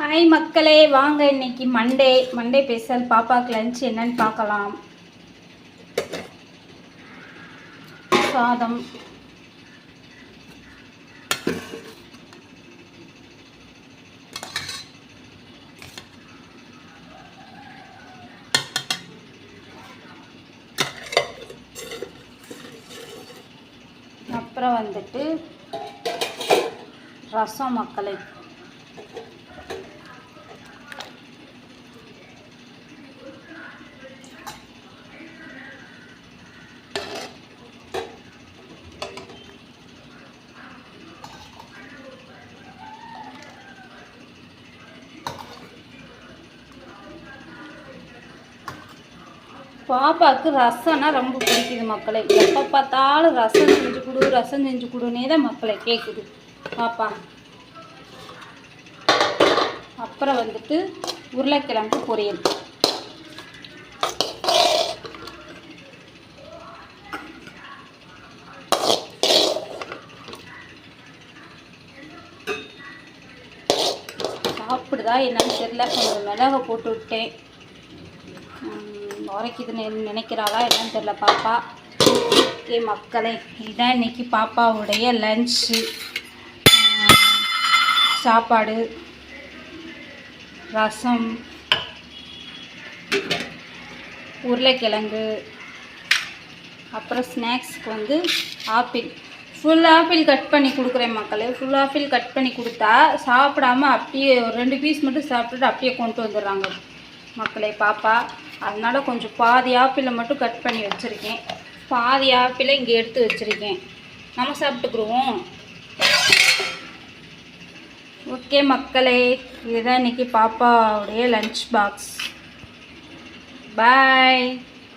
Hi மக்களே, வாங்க இன்னைக்கு மண்டே ஸ்பெஷல். பாப்பாக்கு லஞ்ச் என்னன்னு பார்க்கலாம். சாதம், அப்புறம் வந்துட்டு ரசம் மக்களே. பாப்பாவுக்கு ரசம்னா ரொம்ப பிடிக்குது மக்களே. எப்போ பார்த்தாலும் ரசம் செஞ்சு கொடுன்னே தான் மக்களை கேட்குது பாப்பா. அப்புறம் வந்துட்டு உருளைக்கிழங்கு பொரியல். சாப்பிடுதா என்னன்னு தெரியல, கொஞ்சம் மிளகை போட்டு விட்டேன். உரைக்குதுன்னு நினைக்கிறாளா என்னன்னு தெரியல பாப்பா. ஓகே மக்களே, இதான் இன்னைக்கு பாப்பாவுடைய லன்ச்சு. சாப்பாடு, ரசம், உருளைக்கிழங்கு, அப்புறம் ஸ்நாக்ஸ்க்கு வந்து ஆப்பிள். ஃபுல் ஆப்பிள் கட் பண்ணி கொடுக்குறேன் மக்களே. ஃபுல் ஆப்பிள் கட் பண்ணி கொடுத்தா சாப்பிடாமல் அப்படியே ஒரு 2 பீஸ் மட்டும் சாப்பிட்டுட்டு அப்படியே கொண்டு வந்துடுறாங்க மக்களே பாப்பா. அதனால் கொஞ்சம் பாதி ஆப்பிளை மட்டும் கட் பண்ணி வச்சுருக்கேன். பாதி ஆப்பிளை இங்கே எடுத்து வச்சுருக்கேன். நம்ம சாப்பிட்டுக்குருவோம். ஓகே மக்களே, இதுதான் இன்றைக்கி பாப்பாவுடைய லன்ச் பாக்ஸ். பாய்.